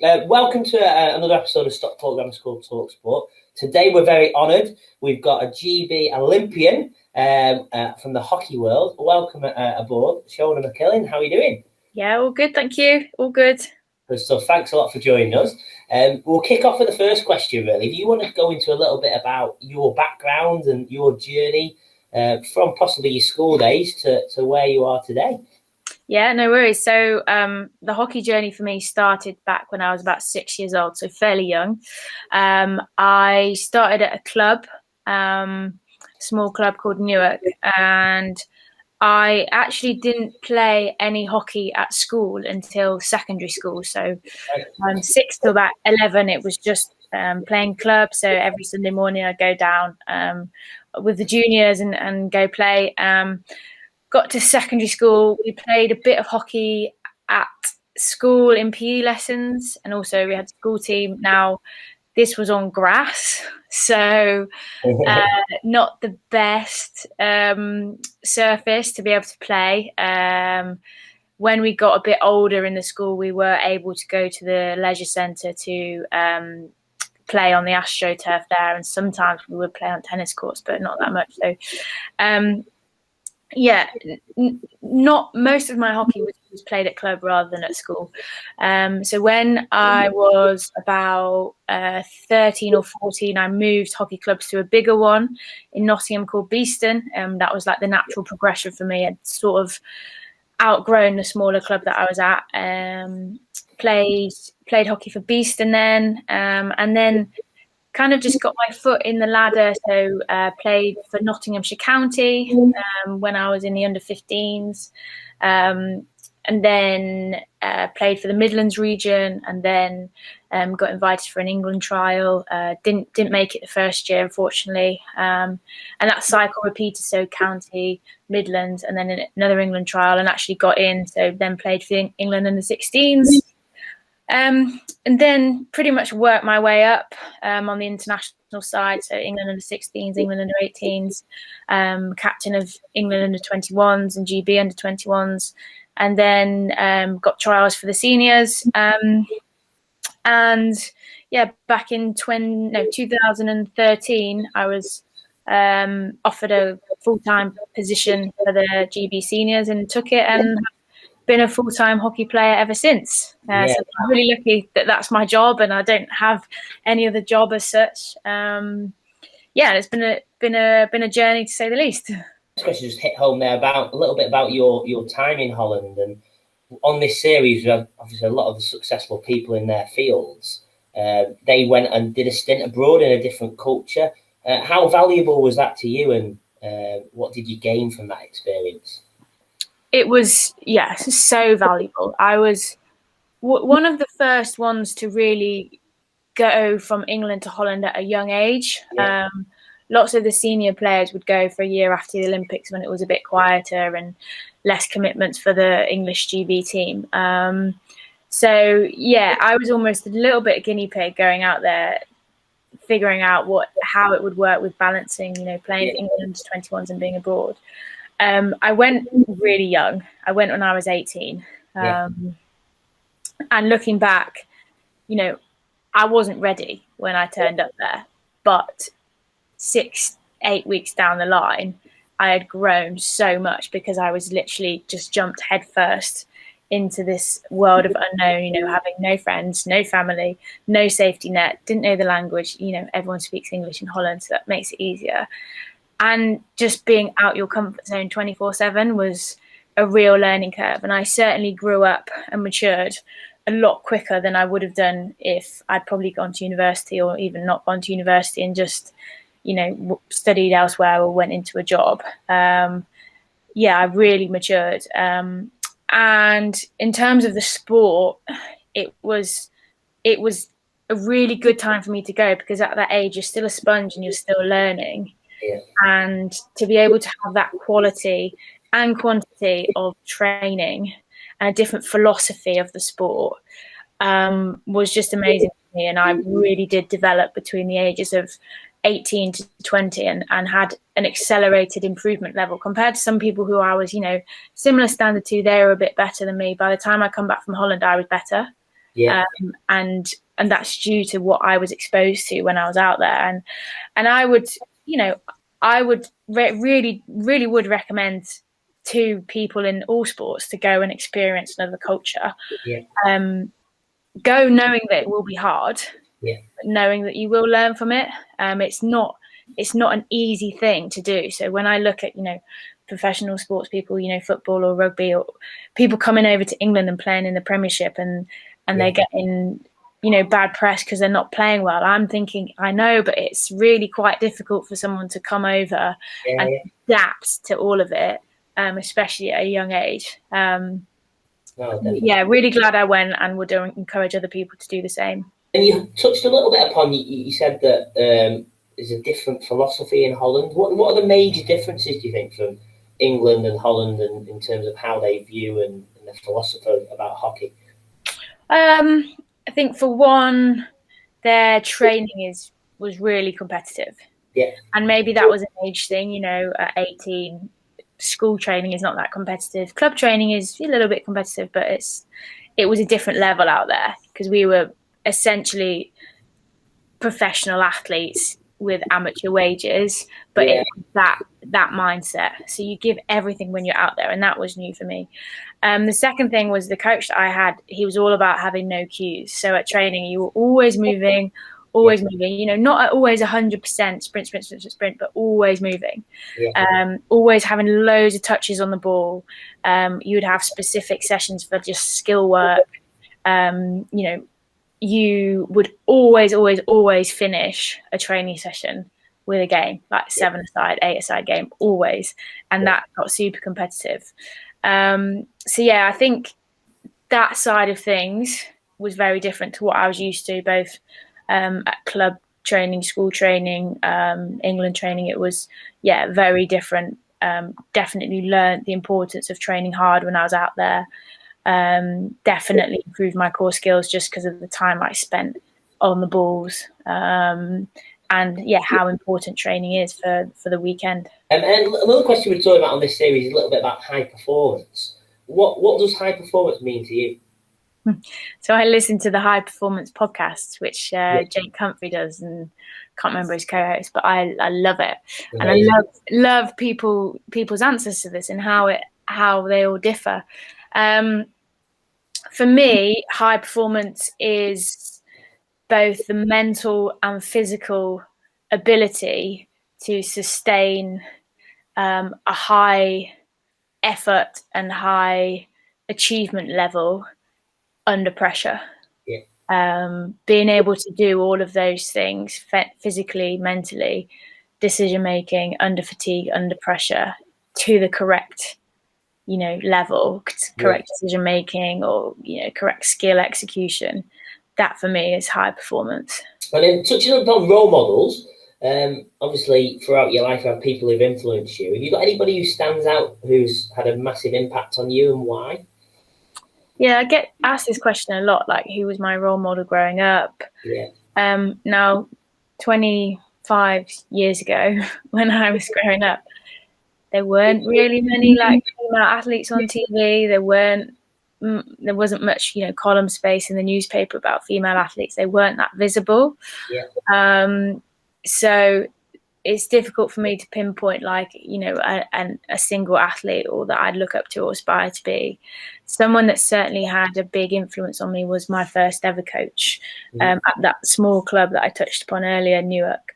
Welcome to another episode of Stock Talk Grammar School Talk Sport. Today we're very honoured. We've got a GB Olympian from the hockey world. Welcome aboard, Shona McCallin. How are you doing? Yeah, all good, thank you. All good. Good stuff. Thanks a lot for joining us. We'll kick off with the first question, really. If you want to go into a little bit about your background and your journey from possibly your school days to where you are today. Yeah, no worries. So the hockey journey for me started back when I was about 6 years old, so fairly young. I started at a club, small club called Newark, and I actually didn't play any hockey at school until secondary school. So 6 to about 11, it was just playing club. So every Sunday morning I'd go down with the juniors and go play. Got to secondary school, we played a bit of hockey at school in PE lessons, and also we had a school team. Now, this was on grass, so not the best surface to be able to play. When we got a bit older in the school, we were able to go to the leisure centre to play on the AstroTurf there, and sometimes we would play on tennis courts, but not that much. So yeah, not most of my hockey was played at club rather than at school. So when I was about 13 or 14, I moved hockey clubs to a bigger one in Nottingham called Beeston. That was like the natural progression for me. I'd sort of outgrown the smaller club that I was at. Played hockey for Beeston then, and then kind of just got my foot in the ladder. So played for Nottinghamshire County when I was in the under-15s, and then played for the Midlands region, and then got invited for an England trial. Didn't make it the first year, unfortunately, and that cycle repeated. So County, Midlands, and then another England trial, and actually got in. So then played for England in the 16s. And then pretty much worked my way up on the international side. So England under 16s, England under 18s, captain of England under 21s and GB under 21s, and then got trials for the seniors. And yeah, back in 2013, I was offered a full-time position for the GB seniors and took it, and been a full-time hockey player ever since. So I'm really lucky that that's my job, and I don't have any other job as such. It's been a journey to say the least. This question just hit home there about a little bit about your time in Holland, and on this series we have obviously a lot of the successful people in their fields. They went and did a stint abroad in a different culture. How valuable was that to you, and what did you gain from that experience? It was, so valuable. I was one of the first ones to really go from England to Holland at a young age. Lots of the senior players would go for a year after the Olympics when it was a bit quieter and less commitments for the English GB team. I was almost a little bit a guinea pig going out there, figuring out how it would work with balancing, playing for England 21s and being abroad. I went really young. I went when I was 18. And looking back, I wasn't ready when I turned up there. But 6-8 weeks down the line, I had grown so much because I was literally just jumped headfirst into this world of unknown, having no friends, no family, no safety net, didn't know the language. Everyone speaks English in Holland, so that makes it easier. And just being out your comfort zone 24/7 was a real learning curve. And I certainly grew up and matured a lot quicker than I would have done if I'd probably gone to university, or even not gone to university and just, studied elsewhere or went into a job. I really matured. And in terms of the sport, it was a really good time for me to go, because at that age, you're still a sponge and you're still learning. And to be able to have that quality and quantity of training and a different philosophy of the sport was just amazing for me. And I really did develop between the ages of 18 to 20 and had an accelerated improvement level compared to some people who I was, similar standard to. They were a bit better than me. By the time I come back from Holland, I was better. And that's due to what I was exposed to when I was out there. And I would, I would really would recommend to people in all sports to go and experience another culture. Go knowing that it will be hard, but knowing that you will learn from it. It's not an easy thing to do. So when I look at, professional sports people, football or rugby, or people coming over to England and playing in the Premiership, and they're getting, bad press because they're not playing well. I'm thinking, I know, but it's really quite difficult for someone to come over and adapt to all of it, especially at a young age. Really glad I went, and would encourage other people to do the same. And you touched a little bit upon, you said that there's a different philosophy in Holland. What are the major differences, do you think, from England and Holland, and in terms of how they view and the philosophy about hockey? I think for one, their training was really competitive. And maybe that was an age thing, at 18, school training is not that competitive. Club training is a little bit competitive, but it was a different level out there because we were essentially professional athletes with amateur wages, but it was that mindset. So you give everything when you're out there, and that was new for me. The second thing was the coach that I had. He was all about having no cues. So at training, you were always moving, not at always 100% sprint, but always moving. Always having loads of touches on the ball. You would have specific sessions for just skill work. You would always finish a training session with a game, like 7-a-side, 8-a-side game, always. And that got super competitive. I think that side of things was very different to what I was used to, both at club training, school training, England training. It was, very different. Definitely learned the importance of training hard when I was out there. Definitely improved my core skills just because of the time I spent on the balls, and how important training is for the weekend. And another question we're talking about on this series is a little bit about high performance. What does high performance mean to you? So I listen to the High Performance podcast, which Jake Humphrey does, and can't remember his co-host, but I love it. Amazing. And I love people's answers to this and how they all differ. For me, high performance is both the mental and physical ability to sustain a high effort and high achievement level under pressure. Being able to do all of those things physically, mentally, decision making, under fatigue, under pressure, to the correct level, correct decision making, or correct skill execution. That for me is high performance. And then touching upon role models, obviously throughout your life you have people who've influenced you. Have you got anybody who stands out, who's had a massive impact on you, and why? Yeah, I get asked this question a lot, like who was my role model growing up? Now 25 years ago when I was growing up, there weren't really many female athletes on TV. There wasn't much, column space in the newspaper about female athletes. They weren't that visible. So it's difficult for me to pinpoint a single athlete or that I'd look up to or aspire to be. Someone that certainly had a big influence on me was my first ever coach at that small club that I touched upon earlier, Newark.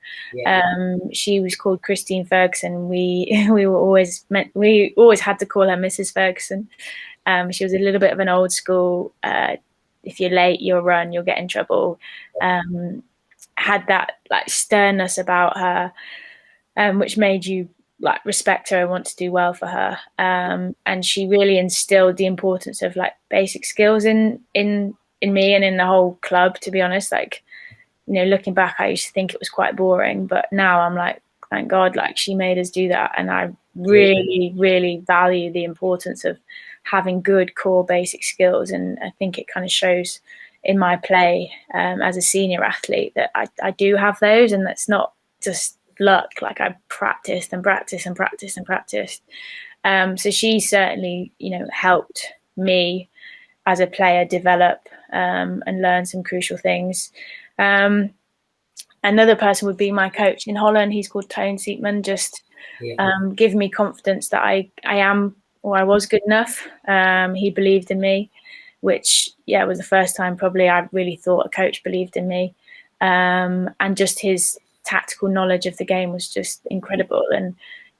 She was called Christine Ferguson. We always had to call her Mrs. Ferguson. She was a little bit of an old school. If you're late, you'll run, you'll get in trouble. Had that sternness about her, which made you respect her and want to do well for her. And she really instilled the importance of basic skills in me and in the whole club, to be honest. Looking back, I used to think it was quite boring, but now I'm like, thank God, she made us do that. And I really, really value the importance of having good core basic skills. And I think it kind of shows in my play as a senior athlete that I do have those, and that's not just luck. I practiced and practiced and practiced and practiced. So she certainly, helped me as a player develop and learn some crucial things. Another person would be my coach in Holland. He's called Tone Siepman. Just give me confidence that I am, or I was, good enough. He believed in me, which was the first time probably I really thought a coach believed in me. And just his tactical knowledge of the game was just incredible, and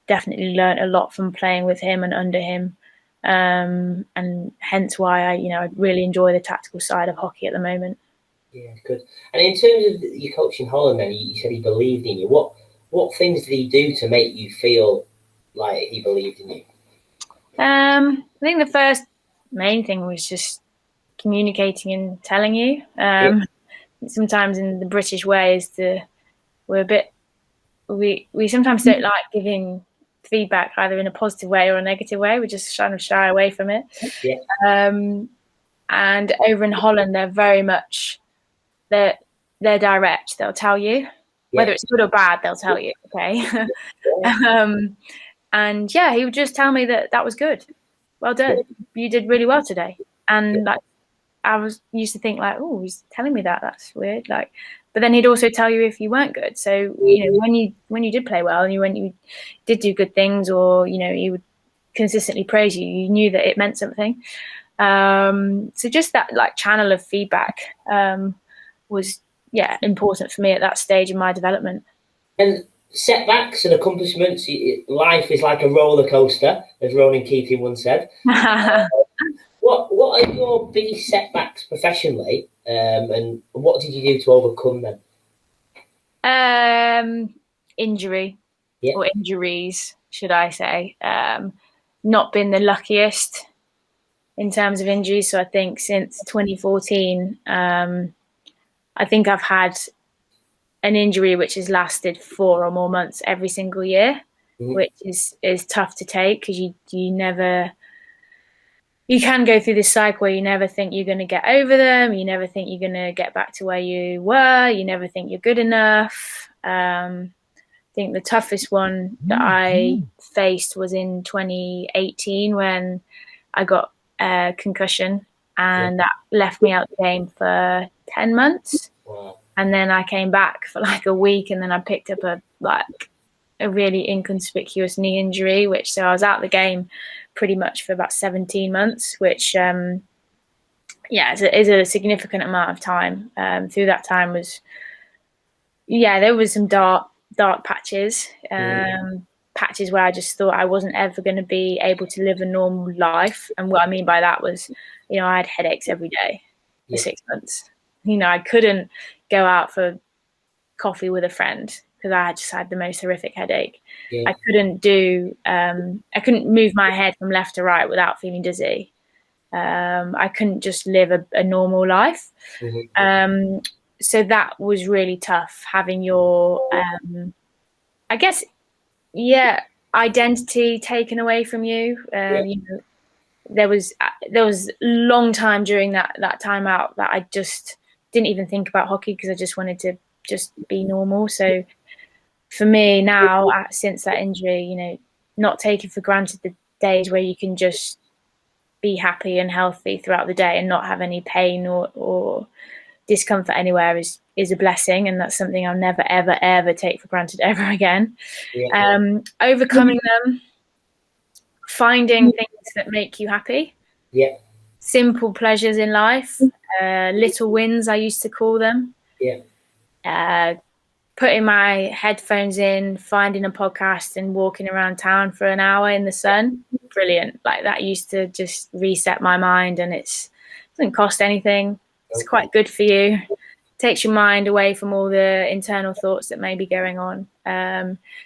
definitely learned a lot from playing with him and under him. And hence why I really enjoy the tactical side of hockey at the moment. Yeah, good. And in terms of your coach in Holland, then you said he believed in you. What things did he do to make you feel like he believed in you? I think the first main thing was just communicating and telling you. Sometimes in the British way is we sometimes don't like giving feedback either in a positive way or a negative way. We just kind of shy away from it. And over in Holland, they're very much they're direct. They'll tell you whether it's good or bad. They'll tell you. Okay. And he would just tell me that was good. Well done. You did really well today. And like I used to think like, oh, he's telling me that. That's weird. Like, but then he'd also tell you if you weren't good. So when you did play well and when you did do good things, or he would consistently praise you, you knew that it meant something. So just that like channel of feedback was important for me at that stage in my development. And setbacks and accomplishments, life is like a roller coaster, as Ronan Keating once said. What are your biggest setbacks professionally, and what did you do to overcome them? Injury, or injuries, should I say. Not been the luckiest in terms of injuries. So I think since 2014, I think I've had an injury which has lasted 4 or more months every single year, which is tough to take, because you can go through this cycle where you never think you're going to get over them. You never think you're going to get back to where you were. You never think you're good enough. I think the toughest one that I faced was in 2018 when I got a concussion, and that left me out the game for 10 months. Wow. And then I came back for like a week, and then I picked up a really inconspicuous knee injury, so I was out the game pretty much for about 17 months, which is a significant amount of time. Through that time there was some dark patches, patches where I just thought I wasn't ever going to be able to live a normal life. And what I mean by that was, I had headaches every day for 6 months. I couldn't go out for coffee with a friend because I just had the most horrific headache. I couldn't I couldn't move my head from left to right without feeling dizzy. I couldn't just live a normal life. So that was really tough, having your, identity taken away from you. There was a long time during that time out that I just didn't even think about hockey, because I just wanted to just be normal. So for me now, since that injury, not taking for granted the days where you can just be happy and healthy throughout the day and not have any pain or discomfort anywhere is a blessing, and that's something I'll never ever take for granted ever again. Overcoming them, finding things that make you happy, simple pleasures in life, little wins I used to call them. Putting my headphones in, finding a podcast and walking around town for an hour in the sun, brilliant. Like that used to just reset my mind, and it doesn't cost anything. It's quite good for you. Takes your mind away from all the internal thoughts that may be going on.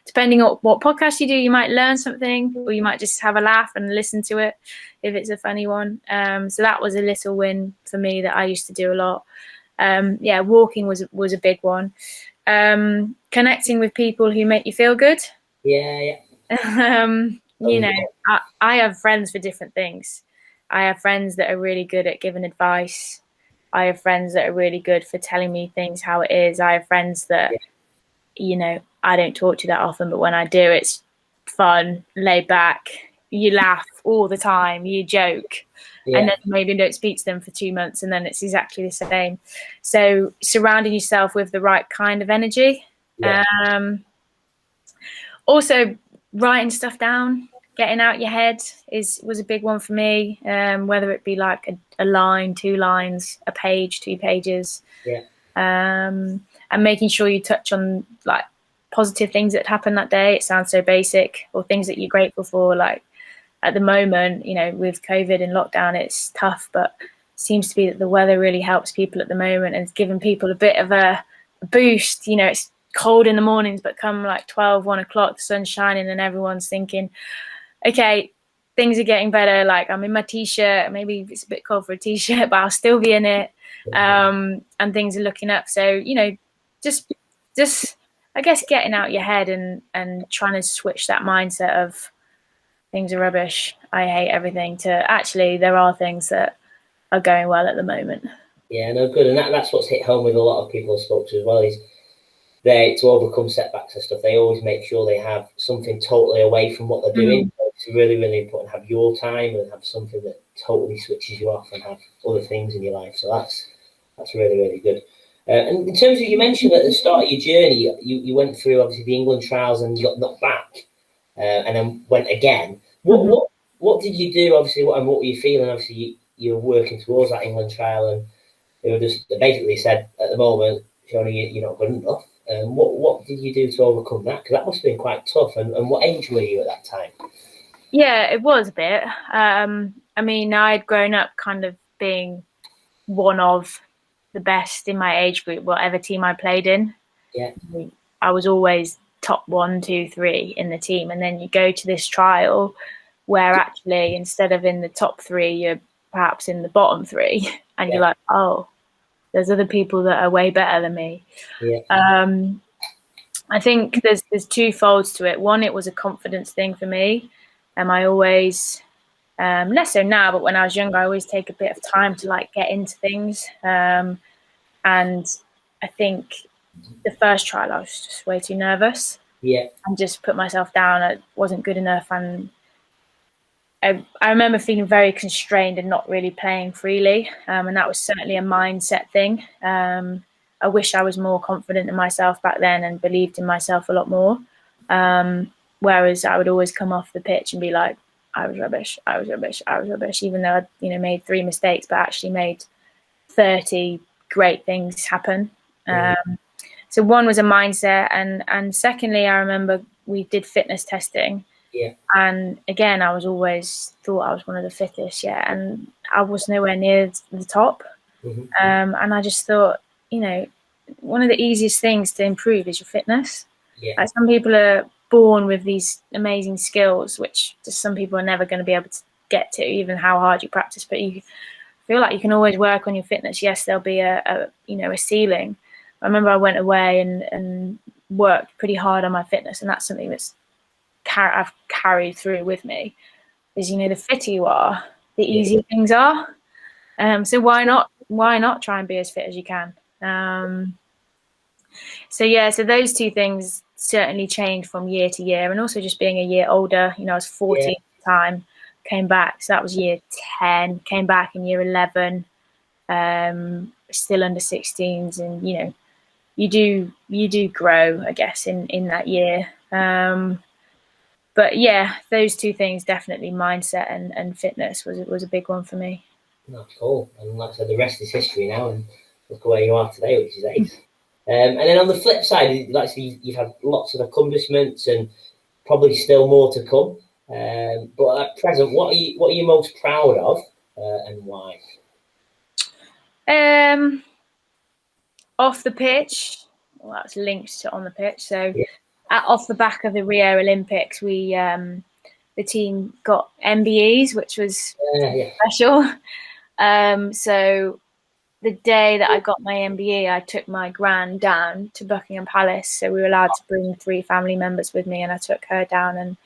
Depending on what podcast you do, you might learn something, or you might just have a laugh and listen to it if it's a funny one. So that was a little win for me that I used to do a lot. Walking was a big one. Connecting with people who make you feel good. I have friends for different things. I have friends that are really good at giving advice. I have friends that are really good for telling me things how it is. I have friends that, I don't talk to that often, but when I do, it's fun, laid back. You laugh all the time. You joke. and then maybe don't speak to them for 2 months, and then it's exactly the same. So surrounding yourself with the right kind of energy. Also writing stuff down, getting out your head was a big one for me. Whether it be like a line, 2 lines, a page, 2 pages, and making sure you touch on like positive things that happened that day. It sounds so basic, or things that you're grateful for. Like at the moment, you know, with COVID and lockdown, it's tough, but it seems to be that the weather really helps people at the moment and it's giving people a bit of a boost. You know, it's cold in the mornings, but come like 12, 1 o'clock, the sun's shining and everyone's thinking, okay, things are getting better. Like I'm in my t-shirt, maybe it's a bit cold for a t-shirt, but I'll still be in it. And things are looking up. So, you know, just I guess getting out your head and trying to switch that mindset of things are rubbish, I hate everything, to actually there are things that are going well at the moment. Yeah, no, good. And that's what's hit home with a lot of people I spoke to as well, is they, to overcome setbacks and stuff, they always make sure they have something totally away from what they're doing. It's really, really important to have your time and have something that totally switches you off and have other things in your life. So that's really, really good. And in terms of, you mentioned at the start of your journey, you went through obviously the England trials and you got knocked back, and then went again. What did you do? Obviously, what were you feeling? Obviously, you were working towards that England trial, and they basically said at the moment, Shona, you're not good enough. What did you do to overcome that? Because that must have been quite tough. And what age were you at that time? Yeah, it was a bit. I mean, I'd grown up kind of being one of the best in my age group, whatever team I played in. Yeah, I was always top 1, 2, 3 in the team, and then you go to this trial where actually instead of in the top 3, you're perhaps in the bottom 3, and you're like, oh, there's other people that are way better than me. I think there's 2 folds to it. One, it was a confidence thing for me. I always, less so now, but when I was younger, I always take a bit of time to like get into things. And I think the first trial, I was just way too nervous. And just put myself down. I wasn't good enough, and I remember feeling very constrained and not really playing freely. And that was certainly a mindset thing. I wish I was more confident in myself back then and believed in myself a lot more. Whereas I would always come off the pitch and be like, I was rubbish, even though I'd, you know, made 3 mistakes, but actually made 30 great things happen. So one was a mindset, and secondly, I remember we did fitness testing. And again, I was always thought I was one of the fittest, and I was nowhere near the top. And I just thought, you know, one of the easiest things to improve is your fitness. Like some people are born with these amazing skills, which just some people are never going to be able to get to, even how hard you practice. But you feel like you can always work on your fitness. Yes, there'll be a ceiling. I remember I went away and worked pretty hard on my fitness, and that's something that's I've carried through with me. Is, you know, the fitter you are, the easier things are. So why not try and be as fit as you can? So those 2 things certainly changed from year to year, and also just being a year older. You know, I was 14 at the time, came back, so that was year 10. Came back in year 11, still under 16s, and you know, you do grow, I guess, in that year. But yeah, those 2 things definitely, mindset and fitness was a big one for me. That's cool. And like I said, the rest is history now, and look at where you are today, which is ace. And then on the flip side, like I said, you've had lots of accomplishments and probably still more to come. But at present, what are you most proud of, and why? Off the pitch, well, that's linked to on the pitch. So off the back of the Rio Olympics, we the team got MBEs, which was special. So the day that I got my MBE, I took my gran down to Buckingham Palace. So we were allowed to bring 3 family members with me, and I took her down.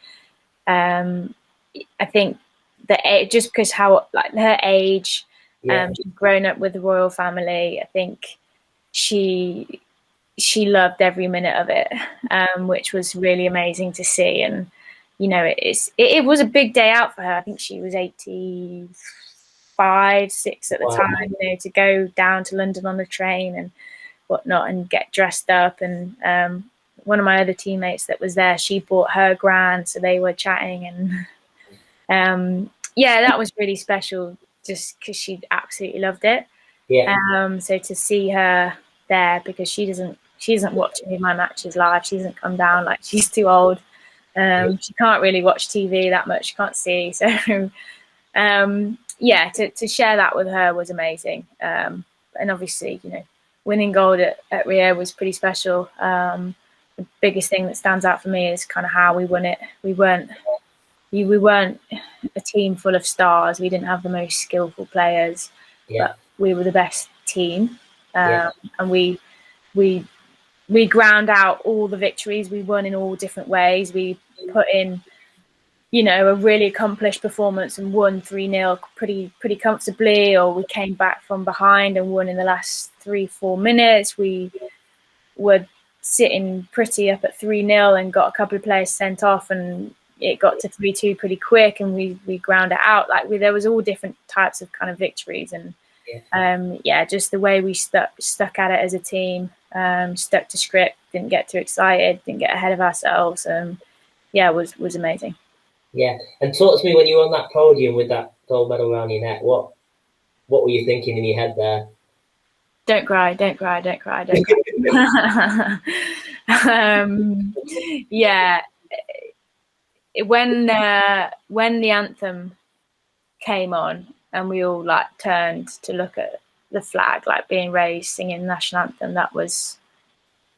And I think that just because how, like, her age, she'd grown up with the royal family, I think she loved every minute of it, which was really amazing to see. And you know, it was a big day out for her. I think she was 80. 5, 6 at the Wow. time, you know, to go down to London on the train and whatnot and get dressed up. And one of my other teammates that was there, she brought her gran, so they were chatting. And yeah, that was really special just because she absolutely loved it. Yeah. So to see her there, because she doesn't watch any of my matches live. She doesn't come down, like, she's too old. She can't really watch TV that much. She can't see. So yeah, to share that with her was amazing. And obviously, you know, winning gold at Rio was pretty special. The biggest thing that stands out for me is kind of how we won it. We weren't a team full of stars. We didn't have the most skillful players, but we were the best team. And we ground out all the victories. We won in all different ways. We put in, you know, a really accomplished performance and won 3-0 pretty comfortably, or we came back from behind and won in the last 3-4 minutes. We were sitting pretty up at 3-0 and got a couple of players sent off, and it got to 3-2 pretty quick, and we ground it out. Like, there was all different types of kind of victories, and just the way we stuck at it as a team, stuck to script, didn't get too excited, didn't get ahead of ourselves. It was amazing. Yeah, and talk to me, when you were on that podium with that gold medal around your neck, what were you thinking in your head there? Don't cry, don't cry, don't cry, don't cry. Yeah, when the anthem came on and we all like turned to look at the flag like being raised, singing the national anthem, that was,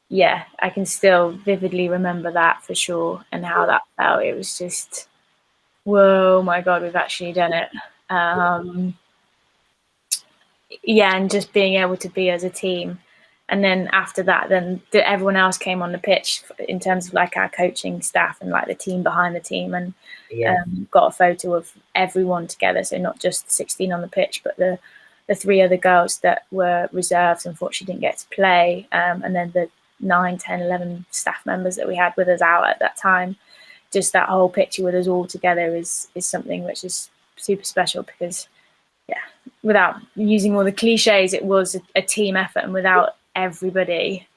yeah, I can still vividly remember that for sure, and how that felt. It was just, whoa, my God, we've actually done it. Yeah, and just being able to be as a team. And then after that, then everyone else came on the pitch in terms of like our coaching staff and like the team behind the team, and got a photo of everyone together. So not just 16 on the pitch, but the 3 other girls that were reserves, unfortunately didn't get to play. And then the 9, 10, 11 staff members that we had with us out at that time. Just that whole picture with us all together is something which is super special, because, yeah, without using all the cliches, it was a team effort, and without everybody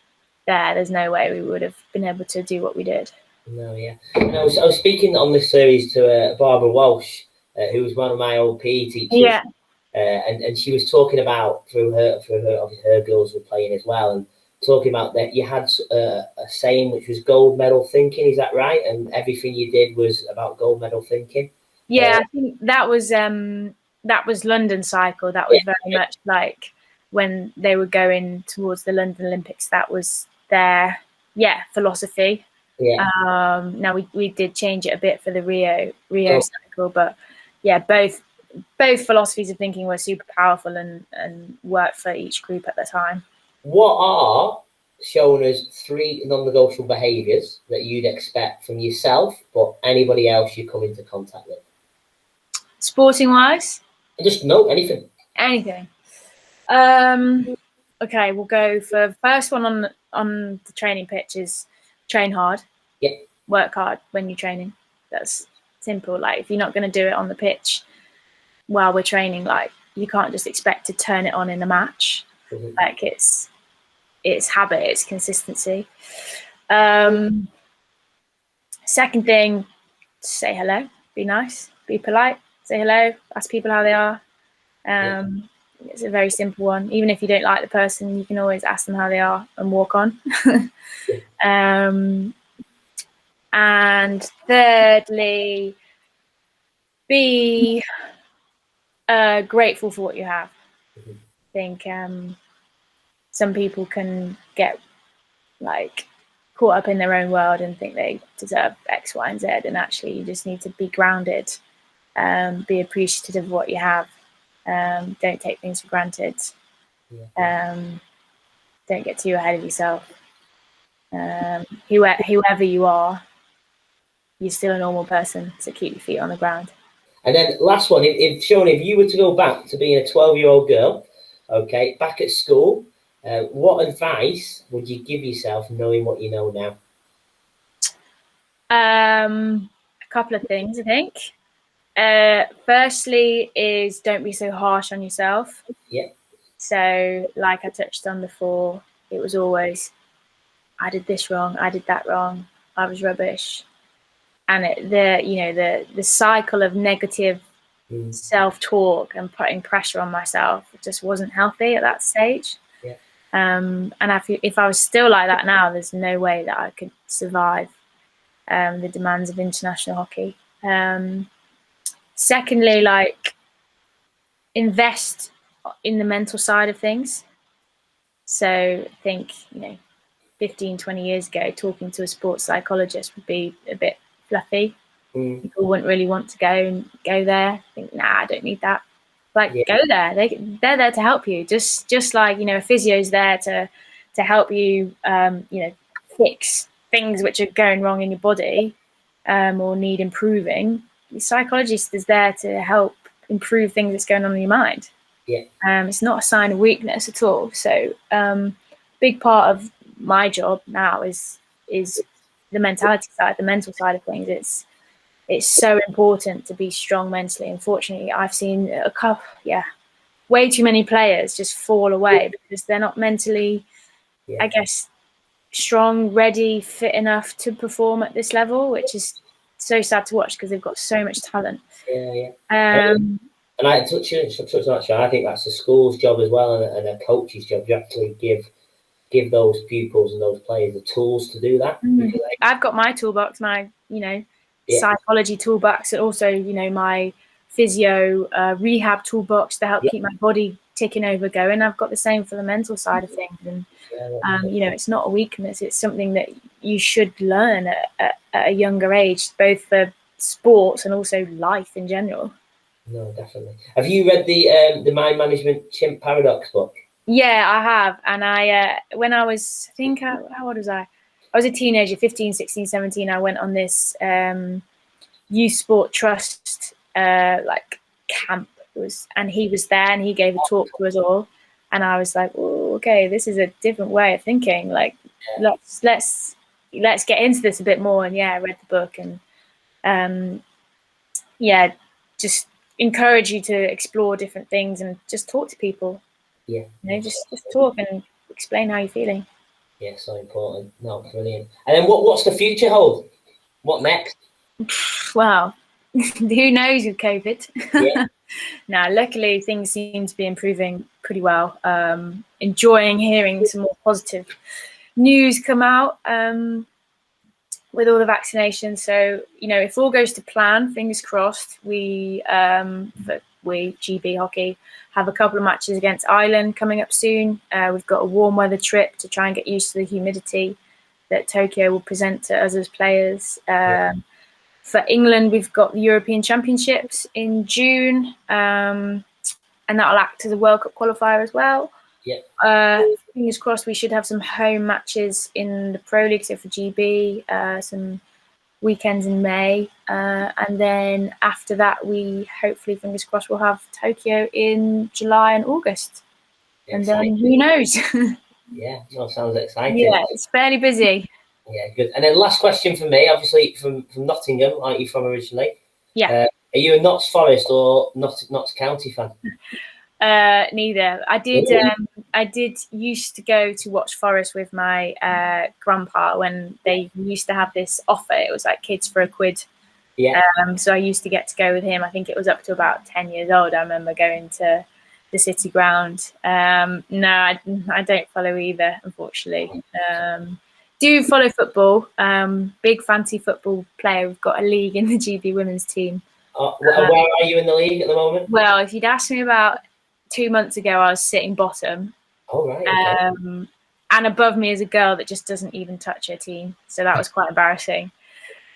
there's no way we would have been able to do what we did. No, yeah. And I was speaking on this series to Barbara Walsh, who was one of my old PE teachers. Yeah. And she was talking about, through her obviously her girls were playing as well, and talking about that you had a saying which was gold medal thinking. Is that right? And everything you did was about gold medal thinking. Yeah, I think that was London Cycle. That was very much like when they were going towards the London Olympics. That was their philosophy. Now we did change it a bit for the Rio Cycle, but yeah, both philosophies of thinking were super powerful and worked for each group at the time. What are Shona's 3 non-negotiable behaviours that you'd expect from yourself, but anybody else you come into contact with? Sporting wise? Just anything. Anything. Okay, we'll go for the first one on the training pitch is train hard. Yeah. Work hard when you're training. That's simple. Like, if you're not going to do it on the pitch while we're training, like, you can't just expect to turn it on in a match. Mm-hmm. Like, it's habit, it's consistency. Second thing, say hello, be nice, be polite, say hello, ask people how they are. It's a very simple one. Even if you don't like the person, you can always ask them how they are and walk on. And thirdly, be grateful for what you have. I think some people can get like caught up in their own world and think they deserve X, Y, and Z, and actually you just need to be grounded, be appreciative of what you have. Don't take things for granted. Don't get too ahead of yourself. Whoever you are, you're still a normal person, so keep your feet on the ground. And then last one, if Shona, if you were to go back to being a 12-year-old girl, okay, back at school, what advice would you give yourself knowing what you know now? A couple of things, I think. Firstly is don't be so harsh on yourself. Yeah. So like I touched on before, it was always, I did this wrong, I did that wrong, I was rubbish. And the cycle of negative self-talk and putting pressure on myself just wasn't healthy at that stage. Yeah. And if I was still like that now, there's no way that I could survive the demands of international hockey. Secondly, like, invest in the mental side of things. So I think, 15, 20 years ago, talking to a sports psychologist would be a bit fluffy. People wouldn't really want to go there. Think, nah, I don't need that. Like, go there. They're there to help you. Just like, a physio's there to help you, fix things which are going wrong in your body, or need improving. The psychologist is there to help improve things that's going on in your mind. Yeah. It's not a sign of weakness at all. So, big part of my job now is the mentality side, the mental side of things. It's so important to be strong mentally. Unfortunately, I've seen way too many players just fall away because they're not mentally, I guess, strong, ready, fit enough to perform at this level, which is so sad to watch because they've got so much talent. And I touch on that, I think that's the school's job as well, and a coach's job. You actually give those pupils and those players the tools to do that. I've got my toolbox, my psychology toolbox, and also my physio rehab toolbox to help keep my body ticking over going. I've got the same for the mental side of things, and it's not a weakness. It's something that you should learn at a younger age, both for sports and also life in general. No, definitely. Have you read the Mind Management Chimp Paradox book? Yeah, I have. And when I was, I think, how old was I? I was a teenager, 15, 16, 17. I went on this youth sport trust camp. And he was there and he gave a talk to us all. And I was like, oh, okay, this is a different way of thinking. Like, let's get into this a bit more. And I read the book and just encourage you to explore different things and just talk to people. Just talk and explain how you're feeling. Yeah, so important. No, brilliant. And then what's the future hold? What next? Well, who knows with COVID? Yeah. Now, luckily, things seem to be improving pretty well. Enjoying hearing some more positive news come out with all the vaccinations. So, if all goes to plan, fingers crossed, we GB Hockey have a couple of matches against Ireland coming up soon. We've got a warm weather trip to try and get used to the humidity that Tokyo will present to us as players. For England, we've got the European Championships in June, and that'll act as a World Cup qualifier as well. Fingers crossed we should have some home matches in the Pro League, so for GB, some weekends in May, and then after that we hopefully, fingers crossed, we'll have Tokyo in July and August. And then who knows? Yeah, that sounds exciting. Yeah, it's fairly busy. Yeah, good. And then last question for me, obviously from Nottingham, aren't you from originally? Yeah. Are you a Notts Forest or Notts County fan? Neither. I did used to go to watch Forest with my grandpa when they used to have this offer. It was like kids for £1. Yeah. So I used to get to go with him. I think it was up to about 10 years old. I remember going to the City Ground. No, I don't follow either, unfortunately. Do follow football. Big fancy football player. We've got a league in the GB women's team. Where are you in the league at the moment? Well, if you'd asked me about 2 months ago, I was sitting bottom. Oh, right. Okay. And above me is a girl that just doesn't even touch her team. So that was quite embarrassing.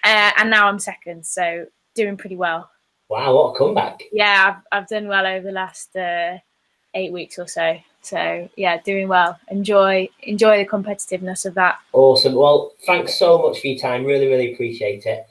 And now I'm second, so doing pretty well. Wow, what a comeback. Yeah, I've done well over the last 8 weeks or so. So, yeah, doing well. Enjoy the competitiveness of that. Awesome. Well, thanks so much for your time. Really, really appreciate it.